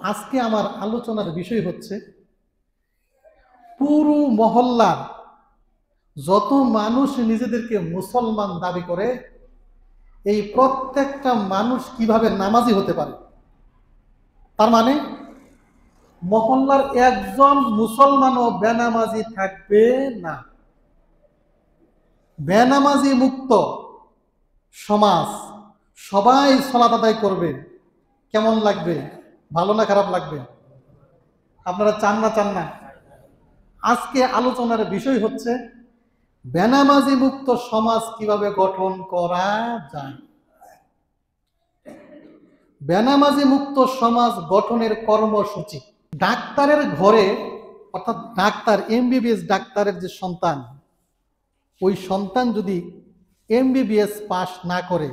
আজকে আমার আলোচনার বিষয় হচ্ছে পুরো মহল্লার যত মানুষ নিজেদেরকে মুসলমান দাবি করে এই প্রত্যেকটা মানুষ কিভাবে নামাজি হতে পারে। তার মানে মহল্লার একজন মুসলমানও বেনামাজি থাকবে না। বেনামাজি মুক্ত সমাজ, সবাই সালাত আদায় করবে। কেমন লাগবে? ভালো না খারাপ লাগবে? আপনারা চান না চান না? আজকে আলোচনার বিষয় হচ্ছে বেনামাজি মুক্ত সমাজ কিভাবে গঠন করা যায়। বেনামাজি মুক্ত সমাজ গঠনের কর্মসূচি। ডাক্তারের ঘরে, অর্থাৎ ডাক্তার এমবিবিএস ডাক্তারের যে সন্তান, ওই সন্তান যদি এমবিবিএস পাস না করে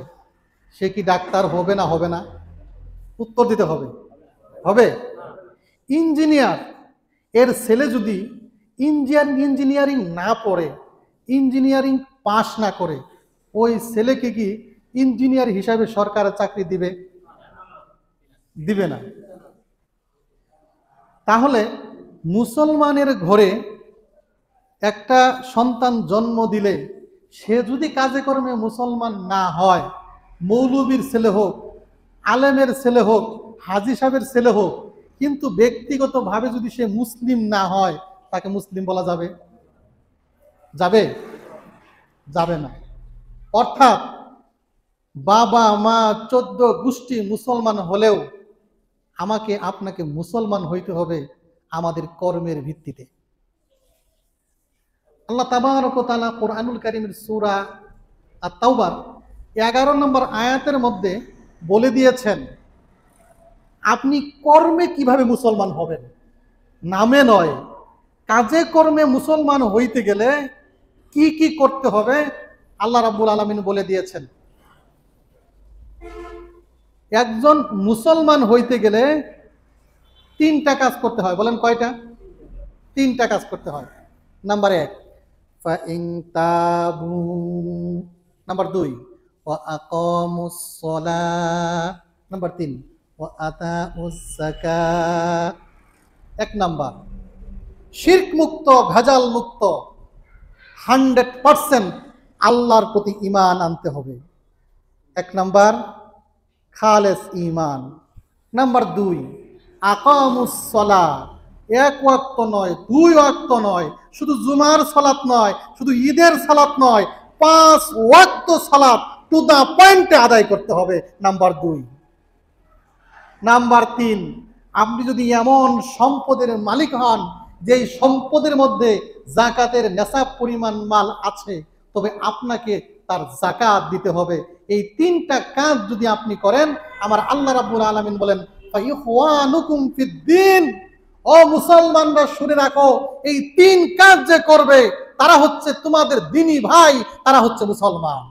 সে কি ডাক্তার হবে না হবে না? উত্তর দিতে হবে। হবে? ইঞ্জিনিয়ার এর ছেলে যদি ইঞ্জিনিয়ারিং না পড়ে, ইঞ্জিনিয়ারিং পাস না করে, ওই ছেলেকে কি ইঞ্জিনিয়ার হিসাবে সরকার চাকরি দিবে? দিবে না। তাহলে মুসলমানের ঘরে একটা সন্তান জন্ম দিলে সে যদি কাজে কর্মে মুসলমান না হয়, মৌলবীর ছেলে হোক, আলেমের ছেলে হোক, হাজী সাহেবের ছেলে হোক, কিন্তু ব্যক্তিগতভাবে যদি সে মুসলিম না হয়, তাকে মুসলিম বলা যাবে? যাবে? যাবে না। অর্থাৎ বাবা মা 14 গোষ্ঠী মুসলমান হলেও আমাকে আপনাকে মুসলমান হইতে হবে আমাদের কর্মের ভিত্তিতে। আল্লাহ তাবারক ওয়া তাআলা কোরআনুল কারীমের সূরা আত-তাওবার 11 নম্বর আয়াতের মধ্যে বলে দিয়েছেন আপনি কর্মে কিভাবে মুসলমান হবেন, নামে নয়, কাজে কর্মে মুসলমান হইতে গেলে কি কি করতে হবে আল্লাহ রাব্বুল আলামিন বলে দিয়েছেন। একজন মুসলমান হইতে গেলে 3টা কাজ করতে হয়। বলেন কয়টা? 3টা কাজ করতে হয়। নাম্বার 1 ফাইন তাবু, নাম্বার 2 ওয়া আকামুস সালাহ, নাম্বার 3 ওয়া আতাউস যাকাত। 1 নাম্বার শিরক মুক্ত, ভেজাল মুক্ত 100% আল্লাহর প্রতি ঈমান আনতে হবে। 1 নাম্বার খালেস ঈমান। নাম্বার 2 আকামুস সালাহ, 1 ওয়াক্ত নয়, 2 ওয়াক্ত নয়, শুধু জুমার সালাত নয়, শুধু ঈদের সালাত নয়, 5 ওয়াক্ত সালাত টু দা পয়েন্টে আদায় করতে হবে। নাম্বার 2। নাম্বার 3 আপনি যদি এমন সম্পদের মালিক হন যেই সম্পদের মধ্যে যাকাতের নেসাব পরিমাণ মাল আছে, তবে আপনাকে তার যাকাত দিতে হবে। এই 3টা কাজ যদি আপনি করেন, আমার আল্লাহ রাব্বুল আলামিন বলেন ফাইখওয়ানুকুম ফিদ্দিন, ও মুসলমানরা শুনে রাখো, এই 3 কাজ যে করবে তারা হচ্ছে তোমাদের দ্বীনি ভাই, তারা হচ্ছে মুসলমান।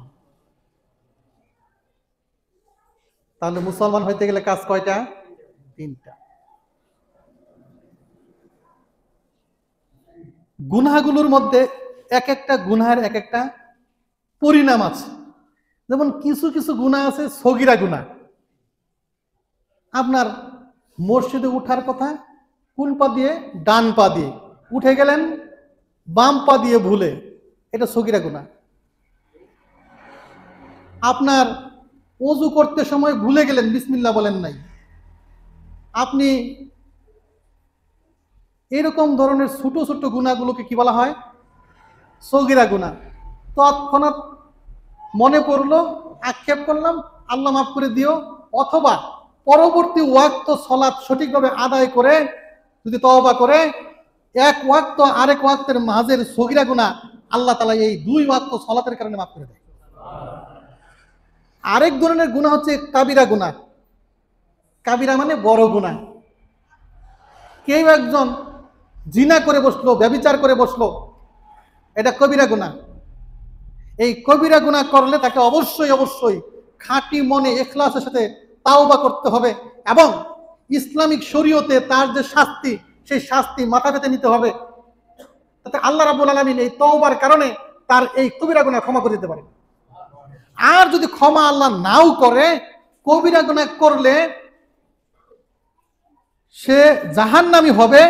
তাহলে মুসলমান হইতে গেলে কাজ কয়টা? 3টা। গুনাহগুলোর মধ্যে এক একটা গুনাহের এক একটা পরিণাম আছে। যেমন কিছু কিছু গুনাহ আছে সগীরা গুনাহ। আপনার মসজিদে উঠার কথা কোন পা দিয়ে? ডান পা দিয়ে উঠে গেলেন বাম পা দিয়ে ভুলে, এটা সগীরা গুনাহ। আপনার ওযু করতে সময় ভুলে গেলেন, বিসমিল্লাহ বলেন নাই, আপনি এরকম ধরনের ছোট ছোট গুনাহগুলোকে কি বলা হয়? সগীরা গুনাহ। তৎক্ষণাৎ মনে পড়লো, আক্ষেপ করলাম, আল্লাহ মাফ করে দিও, অথবা পরবর্তী ওয়াক্ত সালাত সঠিকভাবে আদায় করে যদি তওবা করে 1 ওয়াক্ত আরেক ওয়াক্তের মাঝের সগীরা গুনাহ আল্লাহ তাআলা এই 2 ওয়াক্ত সালাতের কারণে মাফ করে দেয়। আরেক ধরনের গুনাহ হচ্ছে কাবিরা গুনাহ। কাবিরা মানে বড় গুনাহ। কেউ একজন জিনা করে বসলো, ব্যভিচার করে বসলো, এটা কবিরা গুনাহ। এই কবিরা গুনাহ করলে তাকে অবশ্যই অবশ্যই খাঁটি মনে ইখলাসের সাথে তাওবা করতে হবে এবং ইসলামিক শরীয়তে তার যে শাস্তি, সেই শাস্তি মাথা পেতে নিতে হবে। তাতে আল্লাহ রাব্বুল আলামিন এই তওবার কারণে তার এই কবিরা গুনাহ ক্ষমা করে দিতে পারে। আর যদি ক্ষমা আল্লাহ নাও করে, কবিরা গুনাহ করলে সে জাহান্নামী হবে।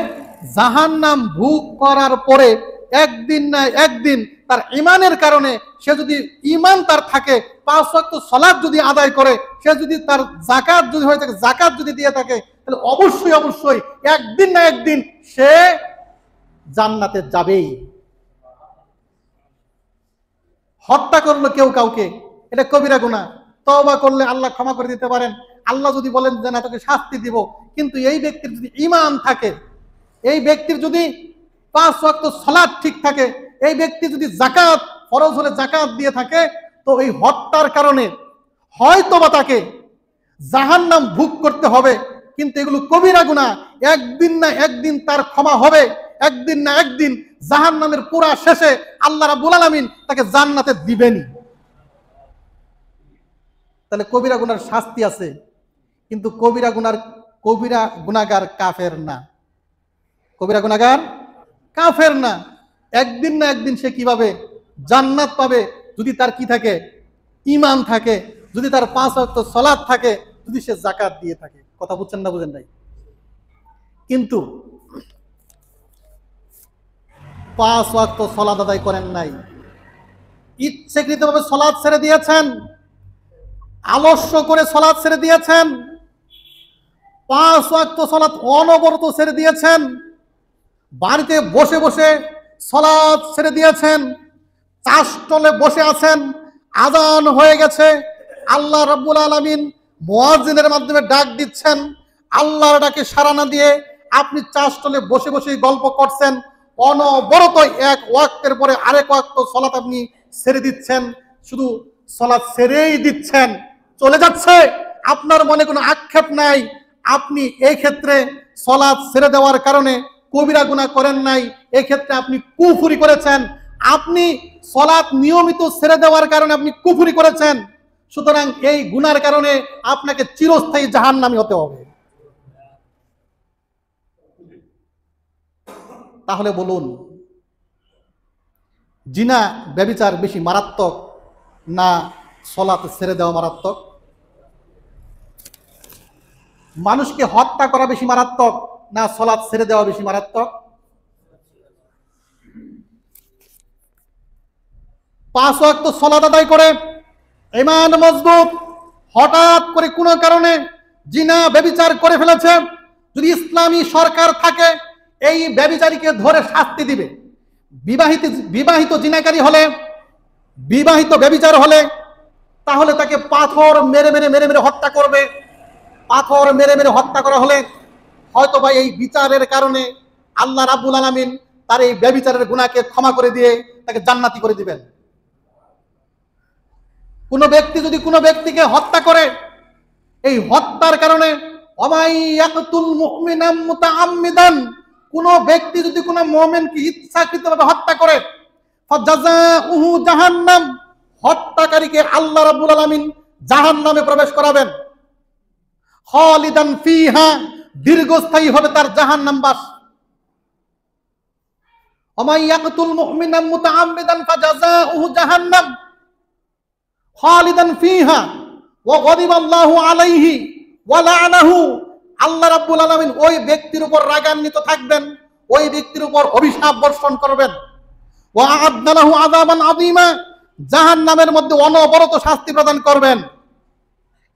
জাহান্নাম ভোগ করার পরে একদিন না একদিন তার ইমানের কারণে, সে যদি ইমান তার থাকে, 5 ওয়াক্ত সালাত যদি আদায় করে, সে যদি তার যাকাত যদি হয়ে থাকে, যাকাত যদি দিয়ে থাকে, তাহলে অবশ্যই অবশ্যই একদিন না একদিন সে জান্নাতে যাবেই। হত্যা করলো কেউ কাউকে, এটা কবিরা গুনাহ। তওবা করলে আল্লাহ ক্ষমা করে দিতে পারেন। আল্লাহ যদি বলেন যে না, তোকে শাস্তি দিব, কিন্তু এই ব্যক্তির যদি ঈমান থাকে, এই ব্যক্তির যদি 5 ওয়াক্ত সালাত ঠিক থাকে, এই ব্যক্তি যদি যাকাত ফরজ হলে যাকাত দিয়ে থাকে, তো এই হত্যার কারণে হয়তোবা তাকে জাহান্নাম ভোগ করতে হবে, কিন্তু এগুলো কবিরা গুনাহ। একদিন না একদিন তার ক্ষমা হবে, একদিন না একদিন জাহান্নামের পুরা শেষে আল্লাহ রাব্বুল আলামিন তাকে জান্নাতে দিবেনই। তাহলে কবিরা গুনার শাস্তি আছে, কিন্তু কবিরা গুনাহগার কাফের না। কবিরা গুনাহগার কাফের না। একদিন না একদিন সে কিভাবে জান্নাত পাবে? যদি তার কি থাকে? ঈমান থাকে, যদি তার 5 ওয়াক্ত সালাত থাকে, যদি সে যাকাত দিয়ে থাকে। কথা বুঝছেন না বুঝেন নাই? কিন্তু 5 ওয়াক্ত সালাত আদায় করেন নাই, ইচ্ছাকৃতভাবে সালাত ছেড়ে দিয়েছেন, আলস্য করে সালাত ছেড়ে দিয়েছেন, 5 ওয়াক্ত সালাত অনবরত ছেড়ে দিয়েছেন, বাড়িতে বসে বসে সালাত ছেড়ে দিয়েছেন, চাষটলে বসে আছেন, আযান হয়ে গেছে, আল্লাহ রাব্বুল আলামিন মুয়াজ্জিনের মাধ্যমে ডাক দিচ্ছেন, আল্লাহর ডাকে সাড়া না দিয়ে আপনি চাষটলে বসে বসে গল্প করছেন, অনবরত এক ওয়াক্তের পরে আরেক ওয়াক্ত সালাত আপনি ছেড়ে দিচ্ছেন, শুধু সালাত ছেড়েই দিচ্ছেন, চলে যাচ্ছে, আপনার মনে কোনো আক্ষেপ নাই। আপনি এই ক্ষেত্রে সালাত ছেড়ে দেওয়ার কারণে কবিরা গুনাহ করেন নাই, এই ক্ষেত্রে আপনি কুফরি করেছেন। আপনি সালাত নিয়মিত ছেড়ে দেওয়ার কারণে আপনি কুফরি করেছেন। সুতরাং এই গুনার কারণে আপনাকে চিরস্থায়ী জাহান্নামী হতে হবে। তাহলে বলুন, জিনা ব্যভিচার বেশি মারাত্মক না সালাত ছেড়ে দেওয়া মারাত্মক? মানুষকে হত্যা করা বেশি মারাত্মক না সালাত ছেড়ে দেওয়া বেশি মারাত্মক? 5 ওয়াক্ত সালাত আদায় করে ঈমান মজবুত, হঠাৎ করে কোনো কারণে জিনা ব্যভিচার করে ফেলেছে, যদি সরকার থাকে এই ব্যভিচারীকে ধরে শাস্তি দিবে। বিবাহিত জিনাকারী হলে, বিবাহিত ব্যভিচার হলে, তাহলে তাকে পাথর মেরে মেরে মেরে মেরে হত্যা করবে। পাথর মেরে মেরে হত্যা করা হলে হয়তো বা এই বিচারের কারণে আল্লাহ রাব্বুল আলামিন তার এই ব্যভিচারের গুনাহকে ক্ষমা করে দিয়ে তাকে জান্নাতি করে দিবেন। কোন ব্যক্তি যদি কোনো ব্যক্তিকে হত্যা করে, এই হত্যার কারণে ওয়ামাইয়াকতুল মুমিনাম মুতাআম্মিদান, কোন ব্যক্তি যদি কোনো মুমিনকে ইচ্ছাকৃতভাবে হত্যা করে, ফাজাযাউহু জাহান্নাম, হত্যাকারীকে আল্লাহ রাব্বুল আলামিন জাহান্নামে প্রবেশ করাবেন। খালিদান ফিহা, দীর্ঘস্থায়ী হবে তার জাহান্নামবাস। ওয়ামাইয়াকতুল মুমিনাম মুতাআম্মিদান ফাজাযাউহু জাহান্নাম খালিদান ফিহা ওয়া গাদিবাল্লাহু আলাইহি ওয়া লা'নাহু, আল্লাহ রাব্বুল আলামিন ওই ব্যক্তির উপর রাগান্বিত থাকবেন, ওই ব্যক্তির উপর অভিশাপ বর্ষণ করবেন। ওয়া আ'আদ্না লাহু আযাবান আযীমা, জাহান্নামের মধ্যে অনবরত শাস্তি প্রদান করবেন।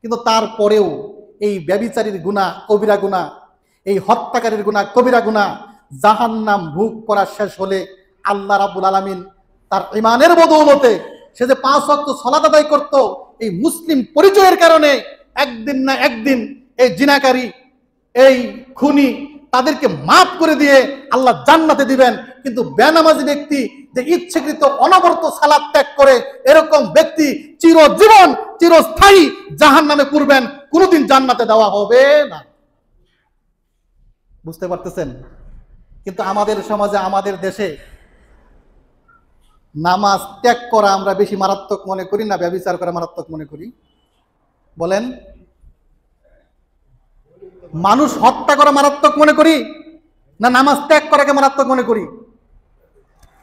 কিন্তু তারপরেও এই ব্যভিচারীর গুনাহ কবিরা গুনাহ, এই হত্যাকারীর গুনাহ কবিরা গুনাহ, জাহান্নাম ভোগ করা শেষ হলে আল্লাহ রাব্বুল আলামিন তার ঈমানের বদৌলতে সে যে 5 ওয়াক্ত সালাত আদায় করত, এই মুসলিম পরিচয়ের কারণে একদিন না একদিন এই জিনাকারী, এই খুনি, তাদেরকে মাফ করে দিয়ে আল্লাহ জান্নাতে দিবেন। কিন্তু বেনামাজি ব্যক্তি যে ইচ্ছাকৃত অনবরত সালাত ত্যাগ করে, এরকম ব্যক্তি চিরজীবন চিরস্থায়ী জাহান্নামে পড়বেন, কোনোদিন জান্নাতে দেওয়া হবে না। বুঝতে পারতেছেন? কিন্তু আমাদের সমাজে, আমাদের দেশে নামাজ ত্যাগ করা আমরা বেশি মারাত্মক মনে করি না ব্যভিচার করা মারাত্মক মনে করি? বলেন, মানুষ হত্যা করা মারাত্মক মনে করি না নামাজ ত্যাগ করাকে মারাত্মক মনে করি?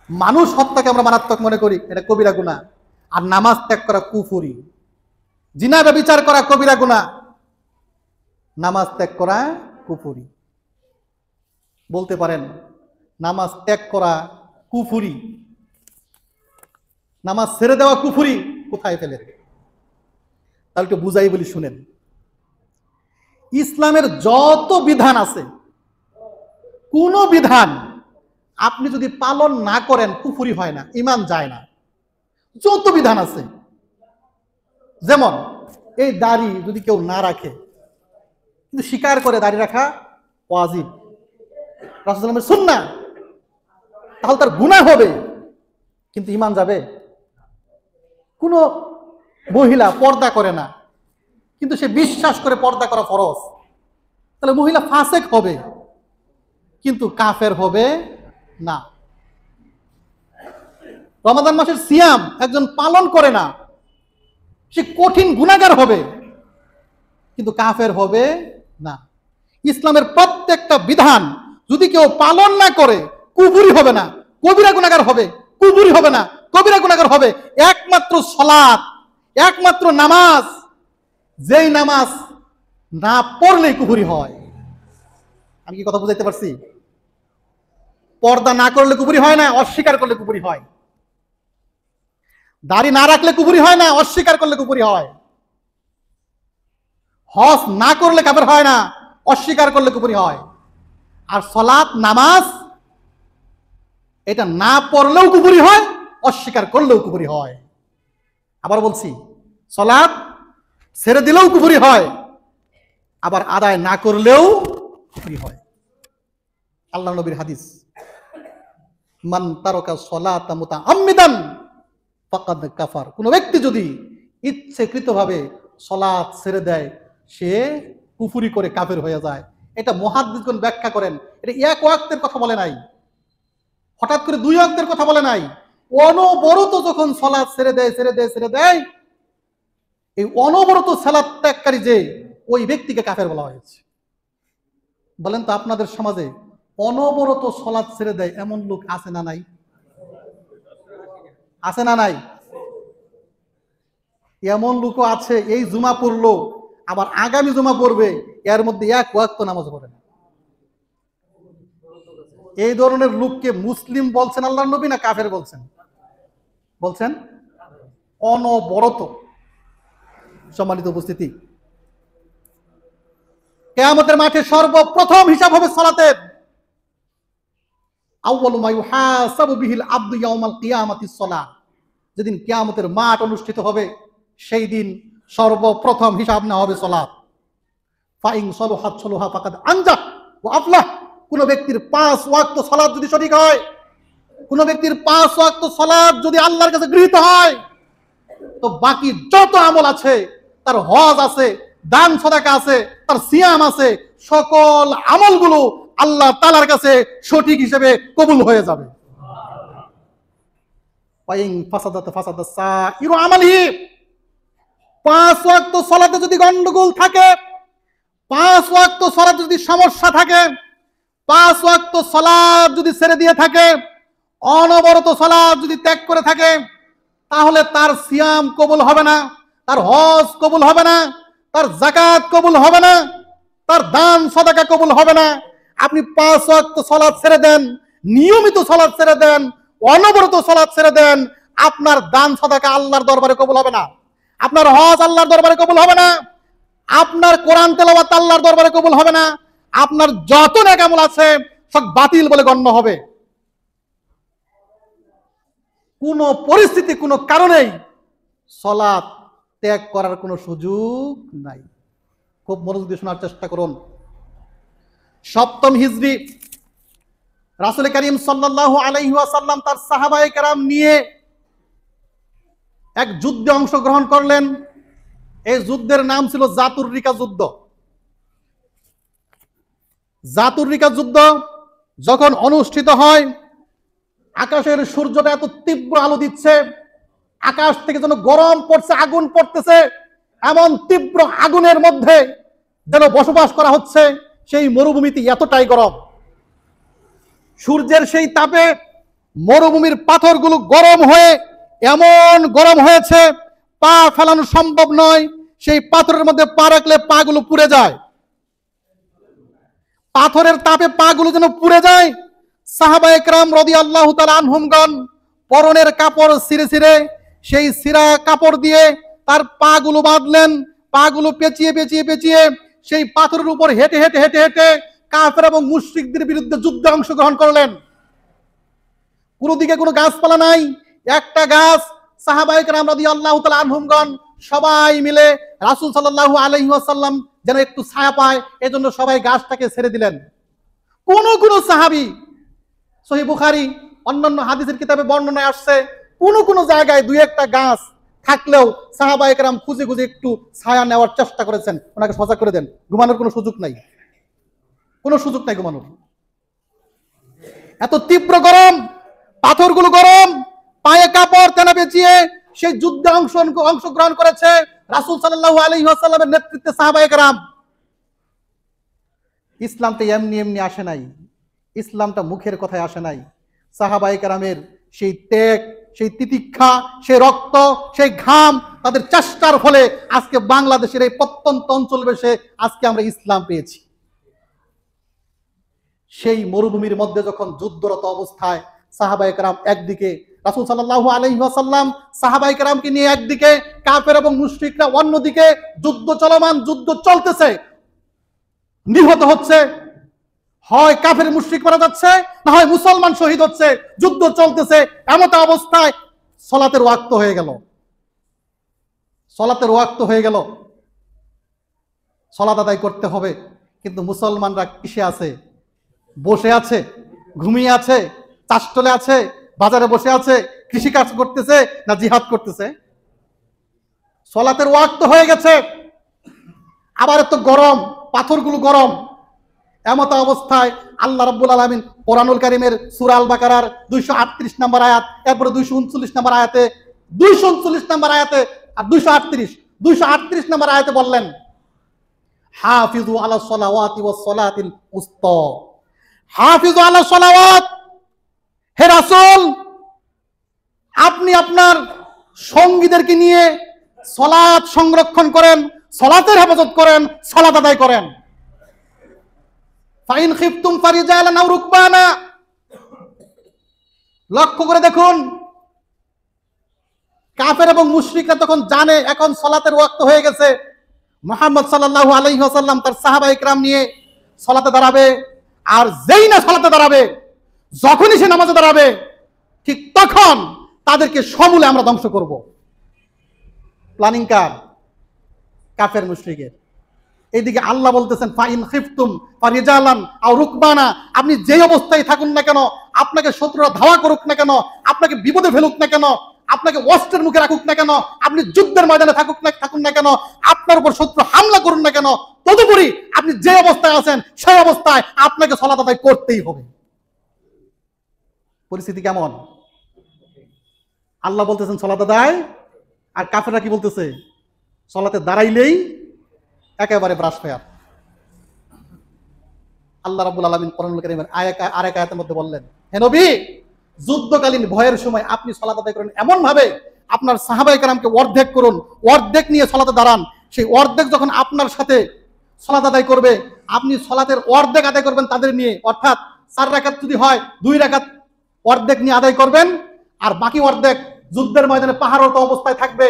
মানুষ হত্যাকে আমরা মারাত্মক মনে করি, এটা কবিরা গুনাহ। আর নামাজ ত্যাগ করা কুফরি। জিনা ব্যভিচার করা কবিরা গুনাহ, নামাজ ত্যাগ করা কুফরি। বলতে পারেন নামাজ ত্যাগ করা কুফরি, নামাজ ছেড়ে দেওয়া কুফরি, কোথায় পেলেন? তাহলে একটু বুঝাই বলি, শুনেন। ইসলামের যত বিধান আছে, কোন বিধান আপনি যদি পালন না করেন কুফরি হয় না, ঈমান যায় না। যত বিধান আছে, যেমন এই দাড়ি যদি কেউ না রাখে কিন্তু স্বীকার করে দাড়ি রাখা ওয়াজিব, রাসূলুল্লাহ সাল্লাল্লাহু আলাইহি ওয়াসাল্লামের সুন্নাহ, তাহলে তার গুনাহ হবে কিন্তু ঈমান যাবে? কোন মহিলা পর্দা করে না কিন্তু সে বিশ্বাস করে পর্দা করা ফরজ, তাহলে মহিলা ফাসেক হবে কিন্তু কাফের হবে না। রমাদান মাসের সিয়াম একজন পালন করে না, সে কঠিন গুনাহগার হবে কিন্তু কাফের হবে না। ইসলামের প্রত্যেকটা বিধান যদি কেউ পালন না করে কুফরি হবে না, কবিরা গুনাহগার হবে, কুফরি হবে না, কবিরা গুনাহগার হবে। একমাত্র সালাত, একমাত্র নামাজ, যেই নামাজ না পড়লেই কুফরি হয়। আমি কি কথা বুঝাইতে পারছি? পর্দা না করলে কুফরি হয় না, অস্বীকার করলে কুফরি হয়। দাড়ি না রাখলে কুফরি হয় না, অস্বীকার করলে কুফরি হয়। হজ না করলে কাফের হয় না, অস্বীকার করলে কুফরি হয়। আর সালাত নামাজ এটা না পড়লেও কুফরি হয়, অস্বীকার করলেও কুফরি হয়। আবার বলছি, সালাত ছেড়ে দিলেও কুফরি হয়, আবার আদায় না করলেও কুফরি হয়। আল্লাহ নবীর হাদিস, মান তারাকা সালাতা মুতাআম্মিদান ফাকাদ কাফার। কোন ব্যক্তি যদি ইচ্ছাকৃতভাবে সালাত ছেড়ে দেয় সে কুফরি করে কাফের হয়ে যায়। এটা মুহাদ্দিসগণ ব্যাখ্যা করেন, এটা এক ওয়াক্তের কথা বলে নাই, হঠাৎ করে দুই ওয়াক্তের কথা বলে নাই। অনবরত যখন সালাত ছেড়ে দেয়, এই অনবরত সালাত ত্যাগকারী যে ওই ব্যক্তিকে কাফের বলা হয়েছে। বলেন তো আপনাদের সমাজে অনবরত সালাত ছেড়ে দেয় এমন লোক আছে না নাই? আছে না নাই? এমন লোকও আছে, এই জুমা পড়লো আবার আগামী জুমা পড়বে, এর মধ্যে এক ওয়াক্ত নামাজ পড়ে না। এই ধরনের লোককে মুসলিম বলছেন আল্লাহর নবী না কাফের বলছেন? বলছেন অনবরত। সম্মানিত উপস্থিতি, কিয়ামতের মাঠে সর্বপ্রথম হিসাব হবে সালাতের। আউয়ালু মা ইউহাসাবু বিহিল আবদু ইয়াউমাল কিয়ামাতিস সালাহ। যেদিন কিয়ামতের মাঠ অনুষ্ঠিত হবে সেই দিন সর্বপ্রথম হিসাব নেওয়া হবে সালাত। ফাইন সালাহাত সালাহা ফাকাদ আনজাহ ওয়া আফলাহ। কোন ব্যক্তির 5 ওয়াক্ত সালাত যদি সঠিক হয়, কোন ব্যক্তির 5 ওয়াক্ত সালাত যদি আল্লাহর কাছে গৃহীত হয়, তো বাকি যত আমল আছে, তার হজ আছে, দান সাদাকা আছে, তার সিয়াম আছে, সকল আমলগুলো আল্লাহ তাআলার কাছে সঠিক হিসেবে কবুল হয়ে যাবে। ফাইন ফাসাদাত ফাসাদাস সাইরু আমালিহি। 5 ওয়াক্ত সালাতে যদি গন্ডগোল থাকে, 5 ওয়াক্ত সালাতে যদি সমস্যা থাকে, 5 ওয়াক্ত সালাত যদি ছেড়ে দিয়ে থাকে, অনবরত সালাত যদি ত্যাগ করে থাকে, তাহলে তার সিয়াম কবুল হবে না, তার হজ কবুল হবে না, তার যাকাত কবুল হবে না, তার দান সাদাকা কবুল হবে না। আপনি 5 ওয়াক্ত সালাত ছেড়ে দেন, নিয়মিত সালাত ছেড়ে দেন, অনবরত সালাত ছেড়ে দেন, আপনার দান সাদাকা আল্লাহর দরবারে কবুল হবে না, আপনার হজ আল্লাহর দরবারে কবুল হবে না, আপনার কোরআন তেলাওয়াত আল্লাহর দরবারে কবুল হবে না, আপনার যত নেক আমল আছে সব বাতিল বলে গণ্য হবে। কোন পরিস্থিতি, কোন কারণেই সালাত ত্যাগ করার কোনো সুযোগ নাই। খুব মনোযোগ দিয়ে শোনার চেষ্টা করুন। 7ম হিজরি রাসূল করিম সাল্লাল্লাহু আলাইহি ওয়াসাল্লাম তার সাহাবায়ে কেরাম নিয়ে এক যুদ্ধে অংশগ্রহণ করলেন। এই যুদ্ধের নাম ছিল জাতুর রিকা যুদ্ধ। জাতুর রিকা যুদ্ধ যখন অনুষ্ঠিত হয়, আকাশের সূর্যটা এত তীব্র আলো দিচ্ছে, আকাশ থেকে যেন গরম পড়ছে, আগুন পড়তেছে, এমন তীব্র আগুনের মধ্যে যেন বসবাস করা হচ্ছে। সেই মরুভূমিতে এতটাই গরম, সূর্যের সেই তাপে মরুভূমির পাথরগুলো গরম হয়ে এমন গরম হয়েছে পা ফেলানো সম্ভব নয়। সেই পাথরের মধ্যে পা রাখলে পা গুলো পুড়ে যায়। পাথরের তাপে পা গুলো যেন পুড়ে যায়। সাহাবায়ে কেরাম রাদিয়াল্লাহু তাআলা আনহুমগণ পরনের কাপড় ছিঁড়ে ছিঁড়ে সেই ছিঁড়া কাপড় দিয়ে তার পা গুলো বাঁধলেন, পা গুলো পেঁচিয়ে পেঁচিয়ে পেঁচিয়ে সেই পাথরের উপর হেঁটে হেঁটে হেঁটে হেঁটে কাফের এবং মুশরিকদের বিরুদ্ধে যুদ্ধে অংশগ্রহণ করলেন। কোনো দিকে কোনো গাছপালা নাই, একটা গাছ। সাহাবায়ে কেরাম রাদিয়াল্লাহু তাআলা আনহুমগণ সবাই মিলে রাসূল সাল্লাল্লাহু আলাইহি ওয়াসাল্লাম যেন একটু ছায়া পায় এজন্য সবাই গাছটাকে ছেড়ে দিলেন। কোন কোন সাহাবী, সহিহ বুখারী অন্যান্য হাদিসের কিতাবে বর্ণনায় আসছে, কোন কোন জায়গায় দুই একটা গাছ থাকলেও সাহাবায়ে কেরাম খুঁজে খুঁজে একটু ছায়া নেওয়ার চেষ্টা করেছেন, ওনাকে সজাগ করে দেন। ঘুমানোর কোনো সুযোগ নাই, কোনো সুযোগ নাই ঘুমানোর। এত তীব্র গরম, পাথরগুলো গরম, পায়ে কাপড় তেনা পেঁচিয়ে সেই যুদ্ধে অংশগ্রহণ করেছে রাসূল সাল্লাল্লাহু আলাইহি ওয়াসাল্লামের নেতৃত্বে সাহাবায়ে কেরাম। ইসলামটা এমনি এমনি আসে নাই, ইসলামটা মুখের কথায় আসে নাই। সাহাবায়ে কেরামের সেই ত্যাগ, সেই তিতিক্ষা, সেই রক্ত, সেই ঘাম, তাদের চেষ্টার ফলে আজকে বাংলাদেশের এই প্রত্যন্ত অঞ্চল বেশে আজকে আমরা ইসলাম পেয়েছি। সেই মরুভূমির মধ্যে যখন যুদ্ধরত অবস্থায় সাহাবায়ে কেরাম একদিকে, রাসূল সাল্লাল্লাহু আলাইহি ওয়াসাল্লাম সাহাবায়ে কেরামকে নিয়ে একদিকে, কাফের এবং মুশরিকরা অন্যদিকে, যুদ্ধ চলমান, যুদ্ধ চলতেছে, নিহত হচ্ছে, হয় কাফের মুশরিক মারা যাচ্ছে, না হয় মুসলমান শহীদ হচ্ছে, যুদ্ধ চলতেছে। এমত অবস্থায় সলাতের ওয়াক্ত হয়ে গেল, সলাতের ওয়াক্ত হয়ে গেল, সলাত আদায় করতে হবে। কিন্তু মুসলমানরা কিসে আছে? বসে আছে, ঘুমিয়ে আছে, চাষটলে আছে, বাজারে বসে আছে, কৃষিকাজ করতেছে, না জিহাদ করতেছে? সলাতের ওয়াক্ত হয়ে গেছে, আবার এত গরম, পাথরগুলো গরম। এমত অবস্থায় আল্লাহ রাব্বুল আলামিন কোরআনুল কারীমের সূরা আল বাকারার 238 নম্বর আয়াত, এরপরে 239 নম্বর আয়াতে, 239 নম্বর আয়াতে আর 238 নম্বর আয়াতে বললেন, হাফিজু আলা সলাওয়াতি ওয়াস সালাতিল উসতা। হাফিজু আলা সলাওয়াত, হে রাসূল আপনি আপনার সঙ্গীদেরকে নিয়ে সালাত সংরক্ষণ করেন, সালাতের হেফাজত করেন, সালাত আদায় করেন। ফাইন খিফতুম ফারিজালান আও রুকবানা। লক্ষ্য করে দেখুন, কাফের এবং মুশরিকরা তখন জানে এখন সালাতের ওয়াক্ত হয়ে গেছে। মুহাম্মদ সাল্লাল্লাহু আলাইহি ওয়াসাল্লাম তার সাহাবায়ে কেরাম নিয়ে সালাতে দাঁড়াবে, আর যেই না সালাতে দাঁড়াবে, যখনই সে নামাজে দাঁড়াবে, ঠিক তখন তাদেরকে সমূলে আমরা ধ্বংস করব। প্ল্যানিং কার? কাফের মুশরিকের। এইদিকে আল্লাহ বলতেছেন ফাইন খিফতুম ফারিজালান আও রুকবানা, আপনি যেই অবস্থায় থাকুন না কেন, আপনাকে শত্রুরা ধাওয়া করুক না কেন, আপনাকে বিপদে ফেলুক না কেন, আপনাকে অস্ত্রের মুখে রাখুক না কেন, আপনি যুদ্ধের ময়দানে থাকুন না কেন, আপনার উপর শত্রু হামলা করুন না কেন, তদুপরি আপনি যে অবস্থায় আছেন সেই অবস্থায় আপনাকে সালাত আদায় করতেই হবে। পরিস্থিতি কেমন? আল্লাহ বলতেছেন সালাত আদায়, আর কাফেররা কি বলতেছে? সালাতে দাঁড়াইলেই একেবারে ব্রাশ ফায়ার। আল্লাহ রাব্বুল আলামিন কোরআনুল কারীমের আরেক আয়াতের মধ্যে বললেন, হে নবী, যুদ্ধকালীন ভয়ের সময় আপনি সালাত আদায় করেন এমন ভাবে, আপনার সাহাবায়ে কেরামকে অর্ধেক করুন, অর্ধেক নিয়ে সালাতে দাঁড়ান। সেই অর্ধেক যখন আপনার সাথে সালাত আদায় করবে, আপনি সালাতের অর্ধেক আদায় করবেন তাদের নিয়ে, অর্থাৎ 4 রাকাত যদি হয় 2 রাকাত অর্ধেক নিয়ে আদায় করবেন, আর বাকি অর্ধেক যুদ্ধের ময়দানে পাহাড়রত অবস্থায় থাকবে।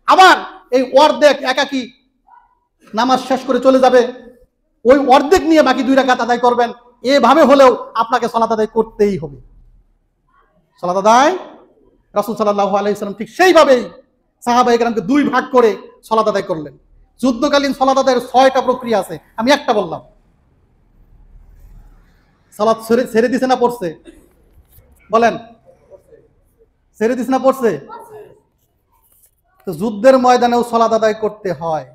আবার এই অর্ধেক একাকী নামাজ শেষ করে চলে যাবে, ওই অর্ধেক নিয়ে বাকি 2 রাকাত আদায় করবেন। এভাবে হলেও আপনাকে সালাত আদায় করতেই হবে। সালাত আদায় রাসূল সাল্লাল্লাহু আলাইহি ওয়াসাল্লাম ঠিক সেইভাবেই সাহাবায়ে কেরামকে 2 ভাগ করে সালাত আদায় করলেন। যুদ্ধকালীন সালাত আদায়ের 6টা প্রক্রিয়া আছে, আমি একটা বললাম। সালাত ছেড়ে দিছে না পড়ছে? বলেন, ছেড়ে দিছে না পড়ছে? তো যুদ্ধের ময়দানেও সালাত আদায় করতে হয়।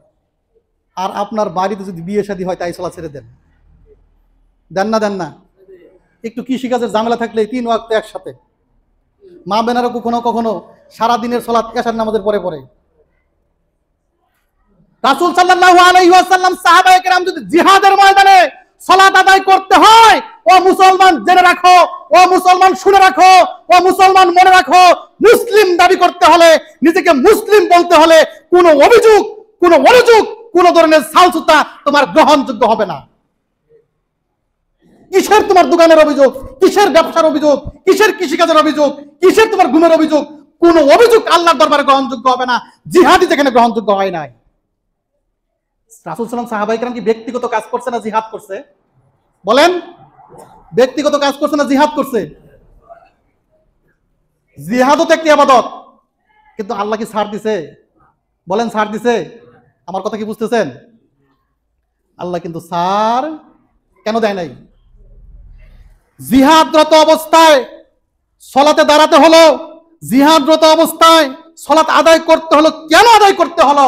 আর আপনার বাড়িতে যদি বিয়ে শাদী হয় তাই সালাত ছেড়ে দেন? দেন না? একটু কৃষিকাজের ঝামেলা থাকলে 3 ওয়াক্ত একসাথে। মা বোনেরা কখনো কখনো সারাদিনের সালাত এশার নামাজের পরে পড়ে। রাসূল সাল্লাল্লাহু আলাইহি ওয়াসাল্লাম সাহাবায়ে কেরাম যদি জিহাদের ময়দানে সালাত আদায় করতে হয়, ও মুসলমান জেনে রাখো, ও মুসলমান শুনে রাখো, ও মুসলমান মনে রাখো, মুসলিম দাবি করতে হলে, নিজেকে মুসলিম বলতে হলে কোনো অভিযোগ, কোনো অনুযোগ, কোন ধরনের সালসুতা তোমার গ্রহণযোগ্য হবে না। কিসের তোমার দোকানের অভিযোগ, কিসের ব্যবসার অভিযোগ, কিসের কৃষিকাজের অভিযোগ, কিসের তোমার ঘুমের অভিযোগ? কোন অভিযোগ আল্লাহর দরবারে গ্রহণযোগ্য হবে না, জিহাদই যেখানে গ্রহণযোগ্য হয় নাই। রাসূল সাল্লাল্লাহু আলাইহি ওয়াসাল্লাম সাহাবায়ে কেরাম কি ব্যক্তিগত কাজ করছে না জিহাদ করছে? বলেন, ব্যক্তিগত কাজ করছে না জিহাদ করছে? জিহাদও তো একটি ইবাদত, কিন্তু আল্লাহ কি ছাড় দিছে? বলেন, ছাড় দিছে? আমার কথা কি বুঝতেছেন? আল্লাহ কিন্তু ছাড় কেন দেয় নাই? জিহাদরত অবস্থায় সলাতে দাঁড়াতে হলো, জিহাদরত অবস্থায় সলাত আদায় করতে হলো, কেন আদায় করতে হলো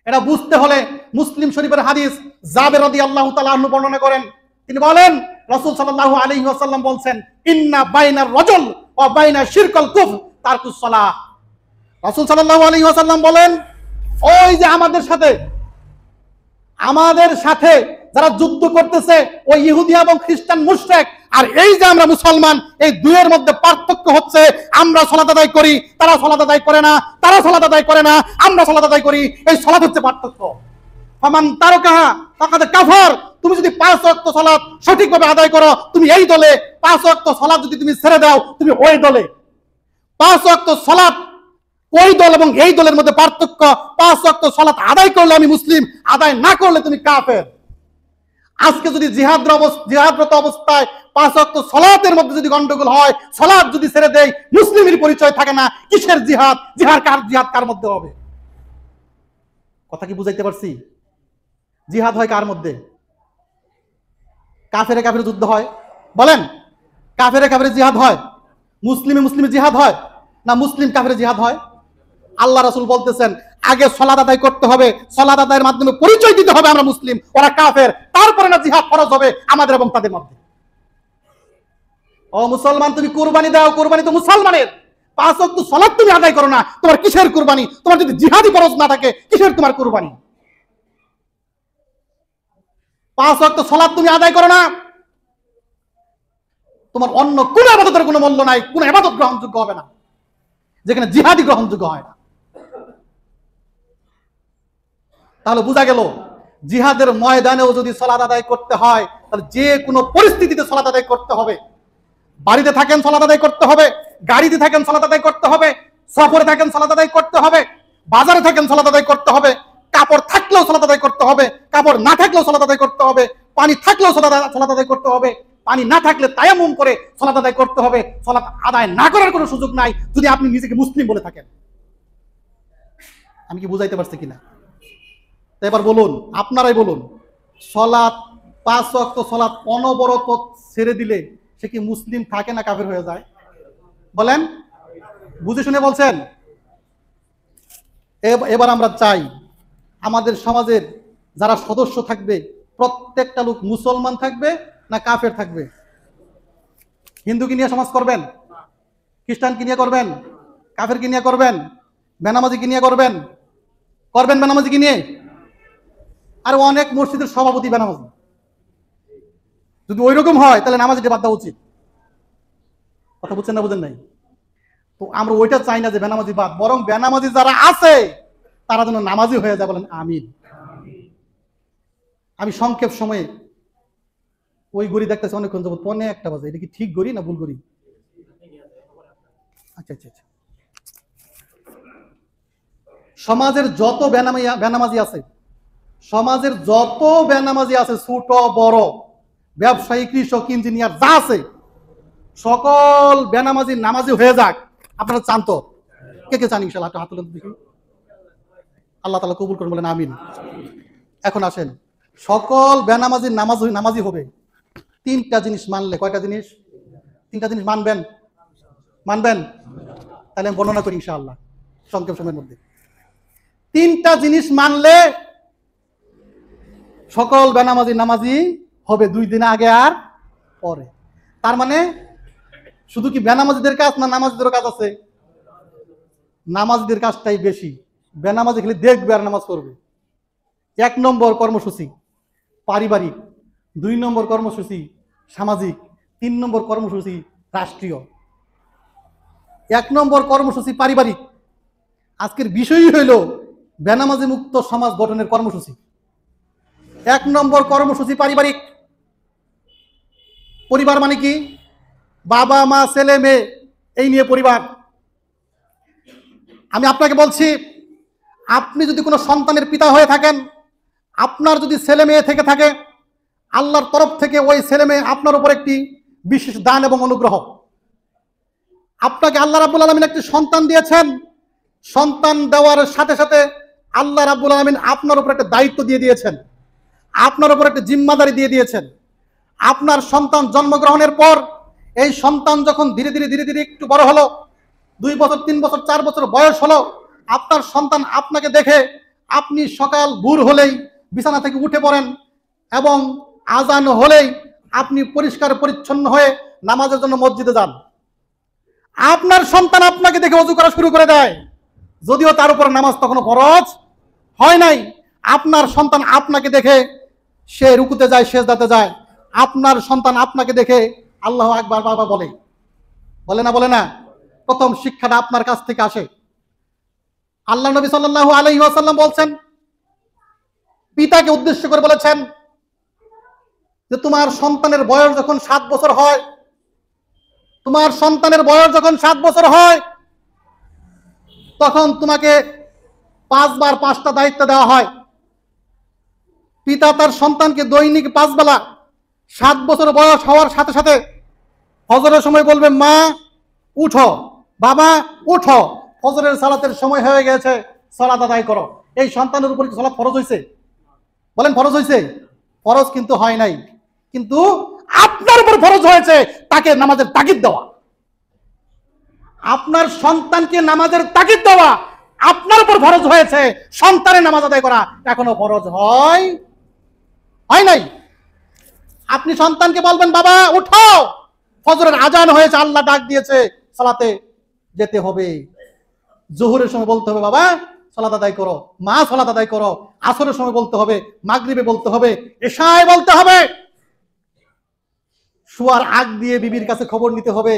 এটা বুঝতে হলে মুসলিম শরীফের হাদিস জাবের রাদিয়াল্লাহু তাআলা আনহু বর্ণনা করেন। তিনি বলেন, রাসূল সাল্লাল্লাহু আলাইহি ওয়াসাল্লাম বলেন, ইন্না বাইনার রাজুল ওয়া বাইনা শিরকাল কুফর তারকুস সালাহ। রাসূল সাল্লাল্লাহু আলাইহি ওয়াসাল্লাম বলেন, ওই যে আমাদের সাথে যারা যুদ্ধ করতেছে ওই ইহুদি এবং খ্রিস্টান মুশরিক, আর এই যে আমরা মুসলমান, এই দুইয়ের মধ্যে পার্থক্য হচ্ছে আমরা সালাত আদায় করি, তারা সালাত আদায় করে না, তারা সালাত আদায় করে না, আমরা সালাত আদায় করি। এই সালাত হচ্ছে পার্থক্য। ফামান তারাকাহা ফাকাদ কাফার। তুমি যদি 5 ওয়াক্ত সালাত সঠিকভাবে আদায় করো, তুমি এই দলে। 5 ওয়াক্ত সালাত যদি তুমি ছেড়ে দাও, তুমি ওই দলে। 5 ওয়াক্ত সালাত ওই দল এবং এই দলের মধ্যে পার্থক্য। 5 ওয়াক্ত সালাত আদায় করলে আমি মুসলিম, আদায় না করলে তুমি কাফের। আজকে যদি জিহাদরত অবস্থায় 5 ওয়াক্ত সালাতের মধ্যে যদি গন্ডগোল হয়, সালাত যদি ছেড়ে দেয়, মুসলিমের পরিচয় থাকে না। কিসের জিহাদ? জিহাদ কার মধ্যে হবে? কথা কি বুঝাইতে পারছি? জিহাদ হয় কার মধ্যে? কাফেরে কাফেরে যুদ্ধ হয়? বলেন, কাফেরে কাফেরে জিহাদ হয়? মুসলিমে জিহাদ হয় না মুসলিম কাফেরে জিহাদ হয়? আল্লাহ রাসূল বলতেছেন, আগে সালাত আদায় করতে হবে, সালাত আদায়ের মাধ্যমে পরিচয় দিতে হবে আমরা মুসলিম, ওরা কাফের, তারপরে না জিহাদ ফরজ হবে আমাদের এবং তাদের মধ্যে। ও মুসলমান, তুমি কুরবানি দাও, কুরবানি তো মুসলমানের। 5 ওয়াক্ত সালাত তুমি আদায় করো না, তোমার কিসের কুরবানি? তোমার যদি জিহাদি ফরজ না থাকে, কিসের তোমার কুরবানি? 5 ওয়াক্ত সালাত তুমি আদায় করো না, তোমার অন্য কোন ইবাদতের কোনো মূল্য নাই, কোন ইবাদত গ্রহণযোগ্য হবে না যেখানে জিহাদি গ্রহণযোগ্য হয় না। তাহলে বোঝা গেল, জিহাদের ময়দানেও যদি সালাত আদায় করতে হয়, তাহলে যে কোনো পরিস্থিতিতে সালাত আদায় করতে হবে। বাড়িতে থাকেন সালাত আদায় করতে হবে, গাড়িতে থাকেন সালাত আদায় করতে হবে, সফরে থাকেন সালাত আদায় করতে হবে, বাজারে থাকেন সালাত আদায় করতে হবে, কাপড় থাকলেও সালাত আদায় করতে হবে, কাপড় না থাকলেও সালাত আদায় করতে হবে, পানি থাকলেও সালাত আদায় করতে হবে, পানি না থাকলে তায়াম্মুম করে সালাত আদায় করতে হবে। সালাত আদায় না করার কোনো সুযোগ নাই যদি আপনি নিজেকে মুসলিম বলে থাকেন। আমি কি বুঝাইতে পারছি কিনা? এবার বলুন, আপনারাই বলুন, সালাত 5 ওয়াক্ত সালাত অনবরত ছেড়ে দিলে সে কি মুসলিম থাকে না কাফের হয়ে যায়? বলেন, বুঝে শুনে বলছেন? এবার আমরা চাই আমাদের সমাজের যারা সদস্য থাকবে, প্রত্যেকটা লোক মুসলমান থাকবে না কাফের থাকবে? হিন্দুকে নিয়ে সমাজ করবেন, খ্রিস্টানকে নিয়ে করবেন, কাফেরকে নিয়ে করবেন, বেনামাজিকে নিয়ে করবেন? বেনামাজিকে নিয়ে? আর অনেক মসজিদের সভাপতি বেনামাজি। যদি ওই রকম হয় তাহলে নামাজিটা বাদ দেওয়া উচিত। কথা বুঝছেন না? বুঝেন নাই? তো আমরা ওইটা চাই না যে বেনামাজি বাদ, বরং বেনামাজি যারা আছে তারা যেন নামাজি হয়ে যায়। বলেন আমিন। আমি সংক্ষেপ সময়ে ওই গড়ি দেখতেছি অনেকক্ষণ যাবত, 1:45 বাজে। এটা কি ঠিক গড়ি না ভুল গড়ি? আচ্ছা আচ্ছা আচ্ছা। সমাজের যত বেনামাজি আছে, সমাজের যত বেনামাজি আছে, ছোট বড়, ব্যবসায়ী, কৃষক, ইঞ্জিনিয়ার যা আছে, সকল বেনামাজি নামাজি হয়ে যাক। আপনারা চান তো? কে কে চান? ইনশাআল্লাহ হাত তুলে দেখি। আল্লাহ তাআলা কবুল করুন, বলেন আমিন। এখন আসেন, সকল বেনামাজি নামাজি হবে 3টা জিনিস মানলে। কয়টা জিনিস? 3টা জিনিস মানবেন? তাহলে আমি বর্ণনা করি ইনশাআল্লাহ সংক্ষেপ সময়ের মধ্যে। 3টা জিনিস মানলে সকল বেনামাজি নামাজি হবে, 2 দিন আগে আর পরে। তার মানে শুধু কি বেনামাজিদের কাজ না নামাজিদের কাজ আছে? নামাজিদের কাজটাই বেশি। বেনামাজি খালি দেখবে আর নামাজ পড়বে। 1 নম্বর কর্মসূচি পারিবারিক, 2 নম্বর কর্মসূচি সামাজিক, 3 নম্বর কর্মসূচি রাষ্ট্রীয়। 1 নম্বর কর্মসূচি পারিবারিক। আজকের বিষয়ই হইল বেনামাজি মুক্ত সমাজ গঠনের কর্মসূচি। 1 নম্বর কর্মসূচি পারিবারিক। পরিবার মানে কি? বাবা মা ছেলে মেয়ে, এই নিয়ে পরিবার। আমি আপনাকে বলছি, আপনি যদি কোনো সন্তানের পিতা হয়ে থাকেন, আপনার যদি ছেলে মেয়ে থেকে থাকে, আল্লাহর তরফ থেকে ওই ছেলে মেয়ে আপনার উপর একটি বিশেষ দান এবং অনুগ্রহ। আপনাকে আল্লাহ রাব্বুল আলামিন একটি সন্তান দিয়েছেন, সন্তান দেওয়ার সাথে সাথে আল্লাহ রাব্বুল আলামিন আপনার উপর একটা দায়িত্ব দিয়ে দিয়েছেন, আপনার উপর একটা জিম্মাদারি দিয়ে দিয়েছেন। আপনার সন্তান জন্মগ্রহণের পর এই সন্তান যখন ধীরে ধীরে ধীরে ধীরে একটু বড় হলো, 2 বছর 3 বছর 4 বছর বয়স হলো, আপনার সন্তান আপনাকে দেখে আপনি সকাল ভোর হলেই বিছানা থেকে উঠে পড়েন এবং আজান হলেই আপনি পরিষ্কার পরিচ্ছন্ন হয়ে নামাজের জন্য মসজিদে যান। আপনার সন্তান আপনাকে দেখে ওযু করা শুরু করে দেয়, যদিও তার উপর নামাজ তখনো ফরজ হয় নাই। আপনার সন্তান আপনাকে দেখে সে রুকুতে যায়, সেজদাতে যায়। আপনার সন্তান আপনাকে দেখে আল্লাহু আকবার বাবা বলে, বলে না? বলে না? প্রথম শিক্ষাটা আপনার কাছ থেকে আসে। আল্লাহ নবী সাল্লাল্লাহু আলাইহি ওয়াসাল্লাম বলছেন, পিতাকে উদ্দেশ্য করে বলেছেন যে তোমার সন্তানের বয়স যখন 7 বছর হয়, তোমার সন্তানের বয়স যখন 7 বছর হয়, তখন তোমাকে 5 বার 5টা দায়িত্ব দেওয়া হয়। পিতা তার সন্তানকে দৈনিক 5 বেলা 7 বছর বয়স হওয়ার সাথে সাথে ফজরের সময় বলবে, মা উঠো, বাবা উঠো, ফজরের সালাতের সময় হয়ে গেছে, সালাত আদায় করো। এই সন্তানের উপর কি সালাত ফরজ হয়েছে? বলেন ফরজ হয়েছে? ফরজ কিন্তু হয় নাই, কিন্তু আপনার উপর ফরজ হয়েছে তাকে নামাজের তাগিদ দেওয়া। আপনার সন্তানকে নামাজের তাগিদ দেওয়া আপনার উপর ফরজ হয়েছে, সন্তানের নামাজ আদায় করা এখনো ফরজ হয় নাই। আপনি সন্তানকে বলবেন, বাবা উঠো, ফজরের আজান হয়েছে, আল্লাহ ডাক দিয়েছে, সালাতে যেতে হবে। জোহরের সময় বলতে হবে, বাবা সালাত আদায় করো, মা সালাত আদায় করো। আসরের সময় বলতে হবে, মাগরিবে বলতে হবে, এশায় বলতে হবে। শোয়ার আগ দিয়ে বিবির কাছে খবর নিতে হবে,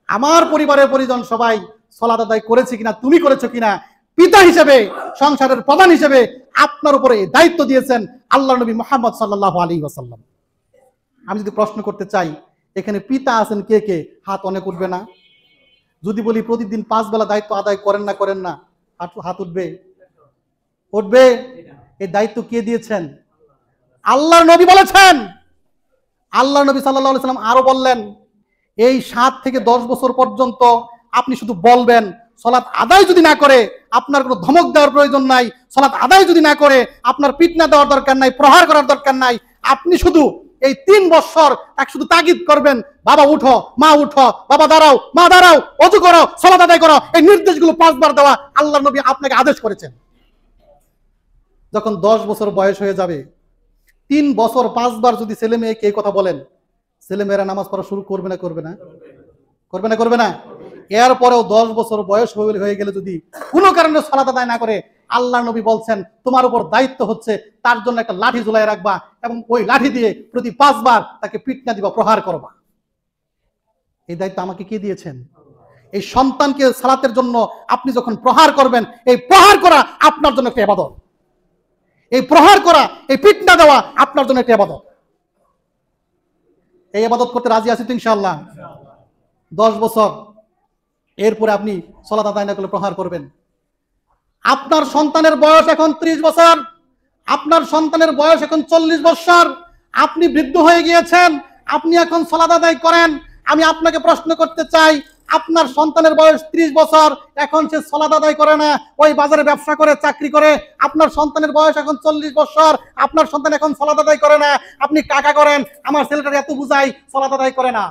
আমার পরিবারের পরিজন সবাই সালাত আদায় করেছে কিনা, তুমি করেছো কিনা। পিতা হিসেবে, সংসারের প্রধান হিসেবে আপনার উপরে এই দায়িত্ব দিয়েছেন আল্লাহ নবী মুহাম্মদ সাল্লাল্লাহু আলাইহি ওয়াসাল্লাম। আমি যদি প্রশ্ন করতে চাই, এখানে পিতা আছেন কে কে? হাত অনেক উঠবে না? যদি বলি প্রতিদিন 5 বেলা দায়িত্ব আদায় করেন না, হাত উঠবে? উঠবে? এই দায়িত্ব কে দিয়েছেন? আল্লাহর নবী বলেছেন। আল্লাহ নবী সাল্লাল্লাহু আলাইহি ওয়াসাল্লাম আরো বললেন, এই 7 থেকে 10 বছর পর্যন্ত আপনি শুধু বলবেন, সালাত আদায় যদি না করে আপনার কোনো ধমক দেওয়ার প্রয়োজন নাই, সালাত আদায় যদি না করে আপনার পিটনা দেওয়ার দরকার নাই, প্রহার করার দরকার নাই। আপনি শুধু এই 3 বছর এক শুধু তাগিদ করবেন, বাবা উঠো, মা উঠো, বাবা দাঁড়াও, মা দাঁড়াও, ওযু করো, সালাত আদায় করো। এই নির্দেশগুলো 5 বার দেওয়া আল্লাহ নবী আপনাকে আদেশ করেছেন। যখন 10 বছর বয়স হয়ে যাবে, 3 বছর 5 বার যদি ছেলে মেয়েকে এই কথা বলেন, ছেলেমেয়েরা নামাজ পড়া শুরু করবে না? করবে না? করবে না? করবে না? এরপরেও 10 বছর বয়স হয়ে গেলে যদি কোনো কারণে সালাত আদায় না করে, আল্লাহ নবী বলছেন তোমার উপর দায়িত্ব হচ্ছে তার জন্য একটা লাঠি ঝুলাই রাখবা এবং ওই লাঠি দিয়ে প্রতি 5 বার তাকে পিটনা দিবা, প্রহার করবা। এই দায়িত্ব আমাকে কে দিয়েছেন? এই সন্তানকে সালাতের জন্য আপনি যখন প্রহার করবেন, এই প্রহার করা আপনার জন্য একটা ইবাদত। এই প্রহার করা, এই পিটনা দেওয়া আপনার জন্য একটা ইবাদত। এই ইবাদত করতে রাজি আছি তো ইনশাআল্লাহ? 10 বছর এরপরে আপনি সালাত আদায় না করলে প্রহার করবেন। আপনার সন্তানের বয়স এখন 30 বছর, আপনার সন্তানের বয়স এখন 40 বছর, আপনি বৃদ্ধ হয়ে গিয়েছেন, আপনি এখন সালাত আদায় করেন। আমি আপনাকে প্রশ্ন করতে চাই, আপনার সন্তানের বয়স 30 বছর, এখন সে সালাত আদায় করে না, ওই বাজারে ব্যবসা করে, চাকরি করে। আপনার সন্তানের বয়স এখন 40 বছর, আপনার সন্তান এখন সালাত আদায় করে না। আপনি কাকা করেন, আমার ছেলেটার এত বুঝাই, সালাত আদায় করে না।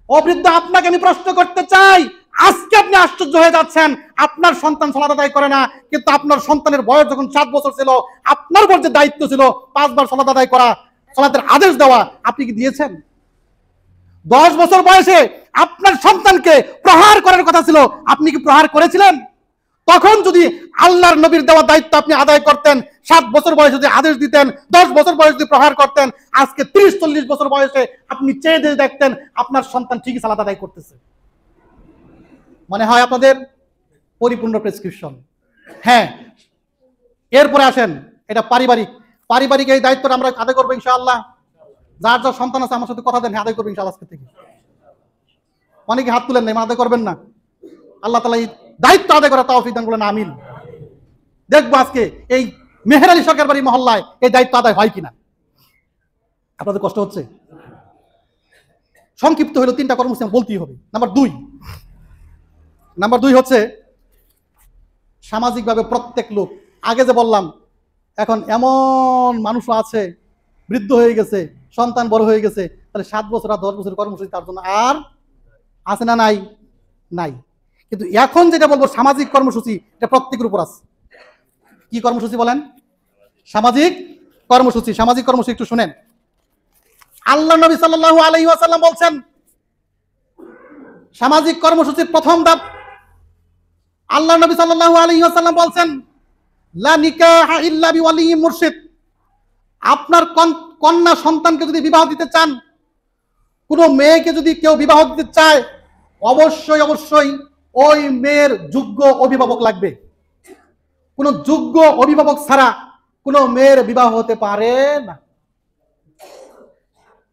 অবৃদ্ধ, আপনাকে আমি প্রশ্ন করতে চাই, আজকে আপনি আশ্চর্য হয়ে যাচ্ছেন আপনার সন্তান সালাত আদায় করে না, কিন্তু আপনার সন্তানের বয়স যখন 7 বছর ছিল, আপনার উপর যে দায়িত্ব ছিল 5 বার সালাত আদায় করা, সালাতের আদেশ দেওয়া, আপনি কি দিয়েছেন? 10 বছর বয়সে আপনার সন্তানকে প্রহার করার কথা ছিল, আপনি কি প্রহার করেছিলেন? তখন যদি আল্লাহর নবীর দেওয়া দায়িত্ব আপনি আদায় করতেন, 7 বছর বয়সে যদি আদেশ দিতেন, 10 বছর বয়সে যদি প্রহার করতেন, আজকে 30-40 বছর বয়সে আপনি চেয়ে দেখতেন আপনার সন্তান ঠিকই সালাত আদায় করতেছে। মনে হয় আপনাদের পরিপূর্ণ প্রেসক্রিপশন। হ্যাঁ, এরপরে আসেন, এটা পারিবারিক এই দায়িত্বটা আমরা আদায় করবো ইনশাআল্লাহ। যার যার সন্তান আছে আমার সাথে কথা দেন, আদায় করবেন ইনশাআল্লাহ আজকে থেকে। অনেকে হাত তুলেন নাই, আদায় করবেন না। আল্লাহ তাআলা এই দায়িত্ব আদায় করার তৌফিক দান করলেন, আমিন। দেখবো আজকে এই মেহের আলী সরকার বাড়ি মহল্লায় এই দায়িত্ব আদায় হয় কিনা। আপনাদের কষ্ট হচ্ছে? সংক্ষিপ্ত হলো 3টা কর্মসূচি বলতেই হবে। নাম্বার 2 হচ্ছে সামাজিকভাবে প্রত্যেক লোক, আগে যে বললাম, এখন এমন মানুষও আছে বৃদ্ধ হয়ে গেছে, সন্তান বড় হয়ে গেছে, তাহলে 7 বছর আর 10 বছর কর্মসূচি তার জন্য আর আছে না? নাই। কিন্তু এখন যেটা বলবো সামাজিক কর্মসূচি, এটা প্রত্যেকের উপর আছে। কি কর্মসূচি বলেন? সামাজিক কর্মসূচি। সামাজিক কর্মসূচি একটু শুনেন। আল্লাহ নবী সাল্লাল্লাহু আলাইহি ওয়াসাল্লাম বলছেন, সামাজিক কর্মসূচির প্রথম ধাপ, আল্লাহ নবী সাল্লাল্লাহু আলাইহি ওয়াসাল্লাম বলছেন, লা নিকাহা ইল্লা বিওয়ালিয়্যিন মুরশিদ। আপনার কন্যা সন্তানকে যদি বিবাহ দিতে চান, কোনো মেয়েকে যদি কেউ বিবাহ দিতে চায়, অবশ্যই ওই মেয়ের যোগ্য অভিভাবক লাগবে। কোনো যোগ্য অভিভাবক ছাড়া কোনো মেয়ের বিবাহ হতে পারে না।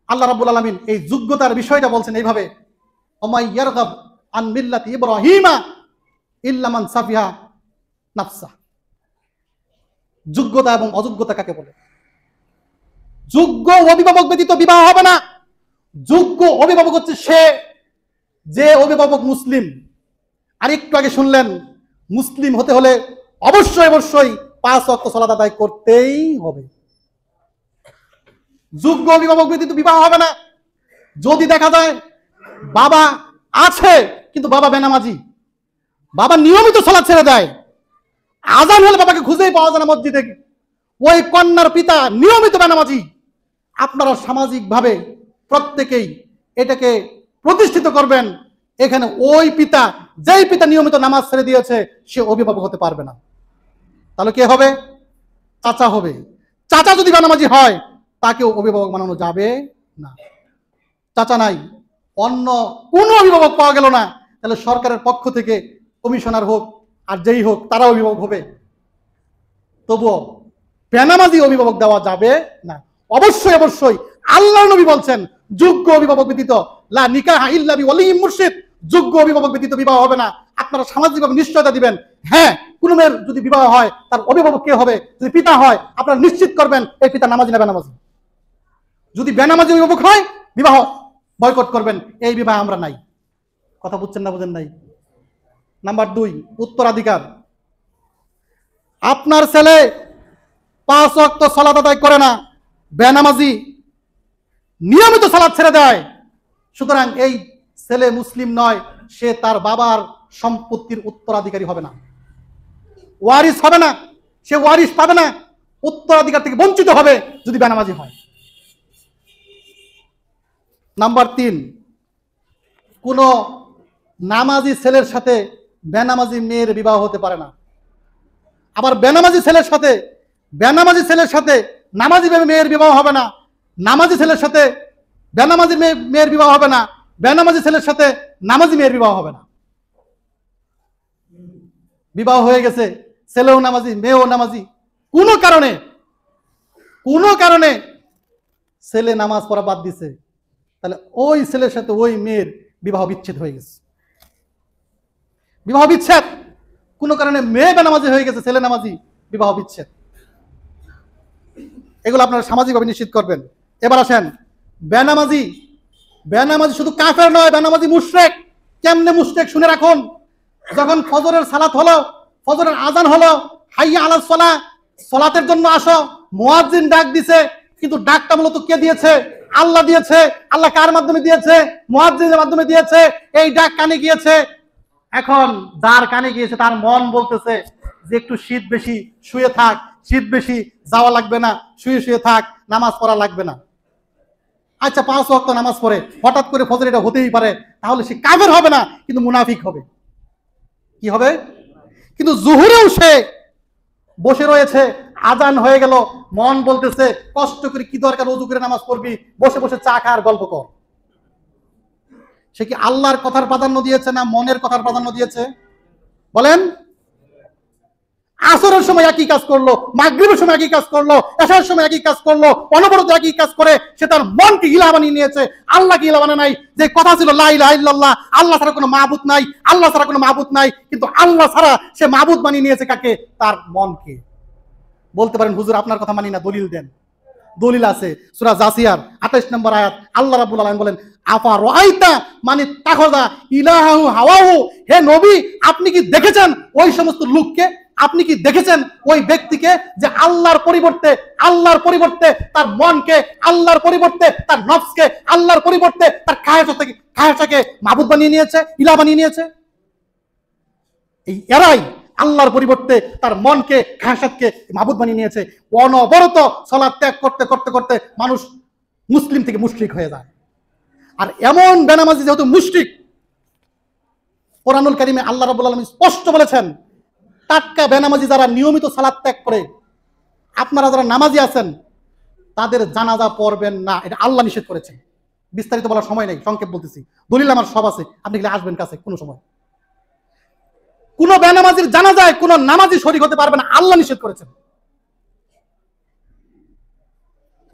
আল্লাহ রাব্বুল আলামিন এই যোগ্যতার বিষয়টা বলছেন এইভাবে, ওমাই ইয়ারগাব আন মিল্লাতি ইব্রাহিমা ইল্লা মান সাফিহা নাফসা। যোগ্যতা এবং অযোগ্যতা কাকে বলে? যোগ্য অভিভাবক ব্যতীত বিবাহ হবে না। যোগ্য অভিভাবক হচ্ছে সে যে অভিভাবক মুসলিম। আর একটু আগে শুনলেন, মুসলিম হতে হলে অবশ্যই 5 ওয়াক্ত সালাত আদায় করতেই হবে। যোগ্য অভিভাবক ব্যতীত বিবাহ হবে না। যদি দেখা যায় বাবা আছে কিন্তু বাবা বেনামাজি, বাবা নিয়মিত সালাত ছেড়ে দেয়, আজান হলে বাবাকে খুঁজেই পাওয়া যায় না মসজিদে, ওই কন্যার পিতা নিয়মিত বেনামাজি, আপনারা সামাজিকভাবে প্রত্যেকেই এটাকে প্রতিষ্ঠিত করবেন। এখানে ওই পিতা, যেই পিতা নিয়মিত নামাজ ছেড়ে দিয়েছে, সে অভিভাবক হতে পারবে না। তাহলে কে হবে? চাচা হবে। চাচা যদি বেনামাজি হয়, তাকেও অভিভাবক বানানো যাবে না। চাচা নাই, অন্য কোনো অভিভাবক পাওয়া গেল না, তাহলে সরকারের পক্ষ থেকে কমিশনার হোক আর যেই হোক, তারা অভিভাবক হবে। তবুও বেনামাজি অভিভাবক দেওয়া যাবে না। অবশ্যই আল্লাহ নবী বলছেন, যোগ্য অভিভাবক ব্যতীত লা নিকাহা ইল্লা বিওয়ালিয়্যিন মুরশিদ, যোগ্য অভিভাবক ব্যতীত বিবাহ হবে না। আপনারা সামাজিকভাবে নিশ্চয়তা দিবেন, হ্যাঁ, কোন মেয়ের যদি বিবাহ হয় তার অভিভাবক কে হবে? যদি পিতা হয়, আপনারা নিশ্চিত করবেন এই পিতা নামাজি না বেনামাজি। যদি বেনামাজি অভিভাবক হয়, বিবাহ বয়কট করবেন। এই বিবাহ আমরা নাই। কথা বুঝছেন না বুঝেন নাই? নাম্বার 2, উত্তরাধিকার। আপনার ছেলে 5 ওয়াক্ত সালাত আদায় করে না, বেনামাজি, নিয়মিত সালাত ছেড়ে দেয়, সুতরাং এই ছেলে মুসলিম নয়, সে তার বাবার সম্পত্তির উত্তরাধিকারী হবে না, ওয়ারিস হবে না, সে ওয়ারিস পাবে না, উত্তরাধিকার থেকে বঞ্চিত হবে যদি বেনামাজি হয়। নাম্বার 3, কোন নামাজি ছেলের সাথে বেনামাজি মেয়ের বিবাহ হতে পারে না। আবার বেনামাজি ছেলের সাথে নামাজি মেয়ের বিবাহ হবে না, নামাজি ছেলের সাথে বেনামাজি মেয়ের বিবাহ হবে না, বেনামাজি ছেলের সাথে নামাজি মেয়ের বিবাহ হবে না। বিবাহ হয়ে গেছে, ছেলেও নামাজি মেয়েও নামাজি, কোনো কারণে ছেলে নামাজ পড়া বাদ দিছে, তাহলে ওই ছেলের সাথে ওই মেয়ের বিবাহ বিচ্ছেদ হয়ে গেছে। বিবাহ বিচ্ছেদ, কোনো কারণে মেয়ে বেনামাজি হয়ে গেছে, ছেলে নামাজি, বিবাহ বিচ্ছেদ। এগুলো আপনারা সামাজিকভাবে নিশ্চিত করবেন। এবার আসেন, বেনামাজি শুধু কাফের নয়, বেনামাজি মুশরিক। কেমনে মুশরিক শুনে রাখুন। যখন ফজরের সালাত হলো, ফজরের আজান হলো, হাইয়া আলাস সালাহ, সালাতের জন্য আসো, মুয়াজ্জিন ডাক দিছে, কিন্তু ডাকটা মূলত কে দিয়েছে? আল্লাহ দিয়েছে। আল্লাহ কার মাধ্যমে দিয়েছে? মুয়াজ্জিনের মাধ্যমে দিয়েছে। এই ডাক কানে গিয়েছে। এখন যার কানে গিয়েছে তার মন বলতেছে যে একটু শীত বেশি, শুয়ে থাক, শীত বেশি, যাওয়া লাগবে না, শুয়ে থাক, নামাজ পড়া লাগবে না। আচ্ছা, 5 ওয়াক্ত নামাজ পড়ে, হঠাৎ করে ফজর এটা হতেই পারে, তাহলে সে কাফের হবে না, কিন্তু মুনাফিক হবে। কি হবে? কিন্তু জোহরেও সে বসে রয়েছে, আজান হয়ে গেল, মন বলতেছে কষ্ট করে কি দরকার, ওযু করে নামাজ পড়বি, বসে বসে চা খা আর গল্প কর। সে কি আল্লাহর কথার প্রাধান্য দিয়েছে না মনের কথার প্রাধান্য দিয়েছে? বলেন। আসরের সময় একই কাজ করলো, মাগরিবের সময় একই কাজ করলো, এশার সময় একই কাজ করলো, অনবরত একই কাজ করে সে তার মনকে ইলাহ বানিয়ে নিয়েছে। আল্লাহকে ইলাহ বানায় নাই। যে কথা ছিল লা ইলাহা ইল্লাল্লাহ, আল্লাহ ছাড়া কোনো মাবুদ নাই, আল্লাহ ছাড়া কোনো মাবুদ নাই, কিন্তু আল্লাহ ছাড়া সে মাবুদ বানিয়ে নিয়েছে কাকে? তার মনকে। বলতে পারেন হুজুর আপনার কথা মানি না, দলিল দেন। দলিল আছে সূরা জাসিয়ার 28 নম্বর আয়াত। আল্লাহ রাব্বুল আলামিন বলেন আফা রাআইতা মানে তাখাযা ইলাহু হাওয়াহু, হে নবী আপনি কি দেখেছেন ওই সমস্ত লোককে, আপনি কি দেখেছেন ওই ব্যক্তিকে যে আল্লাহর পরিবর্তে তার মনকে, আল্লাহর পরিবর্তে তার নফসকে, আল্লাহর পরিবর্তে তার খায়সাকে মাবুদ বানিয়ে নিয়েছে, ইলাহ বানিয়ে নিয়েছে। এই এরাই আল্লাহর পরিবর্তে তার মনকে, খায়সাতকে মাবুদ বানিয়ে নিয়েছে। অনবরত সালাত ত্যাগ করতে করতে করতে মানুষ মুসলিম থেকে মুশরিক হয়ে যায়। আর এমন বেনামাজি যেহেতু মুশরিক, কোরআনুল কারীমে আল্লাহ রাব্বুল আলামিন স্পষ্ট বলেছেন টাটকা বেনামাজি যারা নিয়মিত সালাত ত্যাগ করে, আপনারা যারা নামাজি আছেন তাদের জানাজা পড়বেন না, এটা আল্লাহ নিষেধ করেছে। বিস্তারিত বলার সময় নেই, সংক্ষেপ বলতেছি। দলিল আমার সব আছে, আপনি গেলে আসবেন কাছে কোনো সময়। কোন বেনামাজির জানাজায় কোন নামাজি শরীক হতে পারবে না, আল্লাহ নিষেধ করেছেন।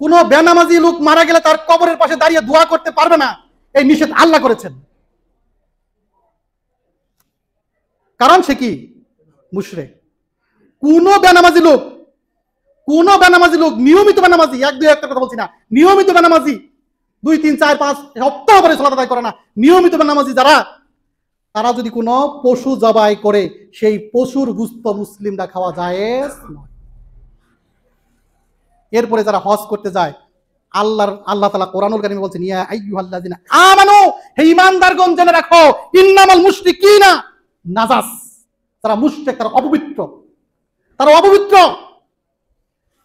কোন বেনামাজি লোক মারা গেলে তার কবরের পাশে দাঁড়িয়ে দোয়া করতে পারবে না, এই নিষেধ আল্লাহ করেছেন। কারণ সে কি? মুশরিক। কোন বেনামাজি লোক নিয়মিত বেনামাজি, একটা কথা বলছি না, নিয়মিত বেনামাজি 2, 3, 4, 5 সপ্তাহ পরে সালাত আদায় করে না, নিয়মিত বেনামাজি যারা, তারা যদি কোনো পশু জবাই করে সেই পশুর গোশত মুসলিমরা খাওয়া জায়েজ নয়। এরপরে যারা হজ করতে যায়, আল্লাহ তাআলা কোরআনুল কারীমে বলছেন ইয়া আইয়ুহাল্লাযিনা আমানু, হে ঈমানদারগণ জেনে রাখো, ইন্নামাল মুশরিকিনা নাজাস, তারা মুশরিক, তারা অপবিত্র,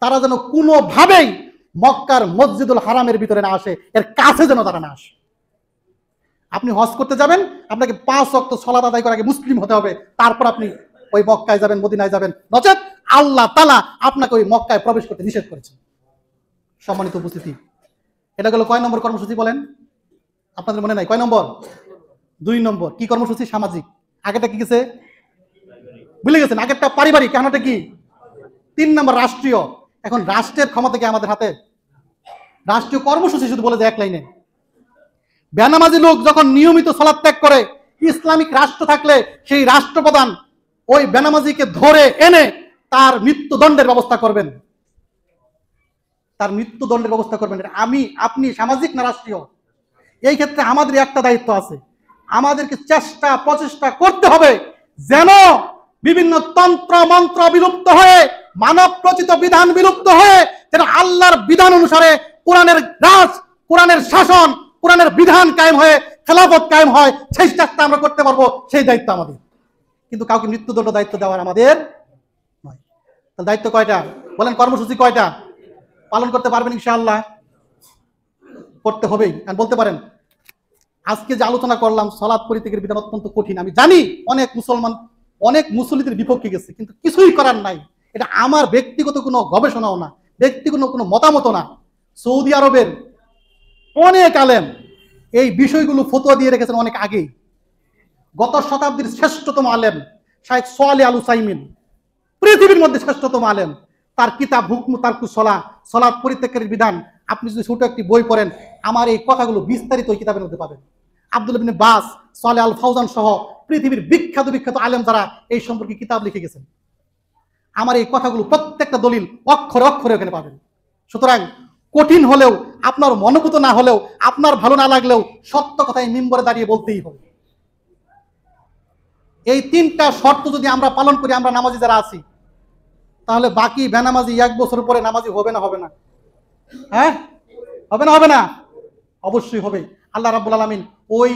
তারা যেন কোনোভাবেই মক্কার মসজিদুল হারামের ভিতরে না আসে, এর কাছে যেন তারা না আসে। আপনি হজ করতে যাবেন, আপনাকে 5 ওয়াক্ত সালাত আদায় করে আগে মুসলিম হতে হবে, তারপর আপনি ওই মক্কায় যাবেন, মদিনায় যাবেন, নচেত আল্লাহ তাআলা আপনাকে ওই মক্কায় প্রবেশ করতে নিষেধ করেছেন। সম্মানিত উপস্থিতি, এটা গেল কয় নম্বর কর্মসূচি বলেন? আপনাদের মনে নাই কয় নম্বর? 2 নম্বর। কি কর্মসূচি? সামাজিক। আগেটা কি গেছে? ভুলে গেছেন। আগেরটা পারিবারিক, এখনটা কি? 3 নম্বর রাষ্ট্রীয়। এখন রাষ্ট্রের ক্ষমতা কি আমাদের হাতে? রাষ্ট্রীয় কর্মসূচি শুধু বলে দেয় এক লাইনে। বেনামাজি লোক যখন নিয়মিত সালাত ত্যাগ করে, ইসলামিক রাষ্ট্র থাকলে সেই রাষ্ট্রপ্রধান ওই বেনামাজিকে ধরে এনে তার মৃত্যুদণ্ডের ব্যবস্থা করবেন। আপনি সামাজিক না রাষ্ট্রীয়? এই ক্ষেত্রে আমাদের একটা দায়িত্ব আছে, আমাদেরকে প্রচেষ্টা করতে হবে যেন বিভিন্ন তন্ত্র মন্ত্র বিলুপ্ত হয়ে, মানব রচিত বিধান বিলুপ্ত হয়ে, যেন আল্লাহর বিধান অনুসারে কোরআনের রাজ, কোরআনের শাসন, কোরআনের বিধান কায়েম হয়ে খেলাফত কায়েম হয়, সেই চেষ্টা আমরা করতে পারবো, সেই দায়িত্ব আমাদের। কিন্তু কাউকে মৃত্যুদণ্ড দায়িত্ব দেওয়ার আমাদের নয়। তাহলে দায়িত্ব কয়টা বলেন? কর্মসূচি কয়টা? পালন করতে পারবেন ইনশাআল্লাহ? করতে হবেই। বলতে পারেন আজকে যে আলোচনা করলাম সালাত পরিত্যাগের বিধান অত্যন্ত কঠিন, আমি জানি অনেক মুসলমান অনেক মুসল্লিদের বিপক্ষে গেছে, কিন্তু কিছুই করার নাই। এটা আমার ব্যক্তিগত কোনো গবেষণাও না, ব্যক্তিগত কোনো মতামতও না। সৌদি আরবের অনেক আলেম এই বিষয়গুলো ফতোয়া দিয়ে রেখেছেন অনেক আগেই। গত শতাব্দীর শ্রেষ্ঠতম আলেম শাইখ সালেহ আল উসাইমিন, পৃথিবীর মধ্যে শ্রেষ্ঠতম আলেম, তার কিতাব হুকমু তারকুস সালাহ, সালাত পরিত্যাগের বিধান, আপনি যদি ছোট একটি বই পড়েন আমার এই কথাগুলো বিস্তারিত ওই কিতাবের মধ্যে পাবেন। আব্দুল ইবনে বাস, সালেহ আল ফাউজান সহ পৃথিবীর বিখ্যাত আলেম যারা এই সম্পর্কে কিতাব লিখে গেছেন, আমার এই কথাগুলো প্রত্যেকটা দলিল অক্ষরে অক্ষরে ওখানে পাবেন। সুতরাং কঠিন হলেও, আপনার মনোভূত না হলেও, আপনার ভালো না লাগলেও সত্য কথাই মিম্বরে দাঁড়িয়ে বলতেই হবে। এই 3টা শর্ত যদি আমরা পালন করি, আমরা নামাজি যারা আছি, তাহলে বাকি বেনামাজি 1 বছর পরে নামাজি হবে না? হ্যাঁ, হবে না? অবশ্যই হবে। আল্লাহ রাব্বুল আলামিন ওই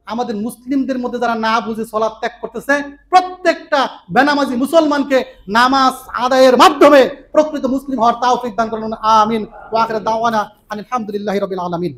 আমাদের মুসলিমদের মধ্যে যারা না বুঝে সালাত ত্যাগ করতেছে, প্রত্যেকটা বেনামাজি মুসলমানকে নামাজ আদায়ের মাধ্যমে প্রকৃত মুসলিম হওয়ার তৌফিক দান করুন। আমিন। ওয়া আখিরু দাওয়ানা আলহামদুলিল্লাহি রাব্বিল আলামিন।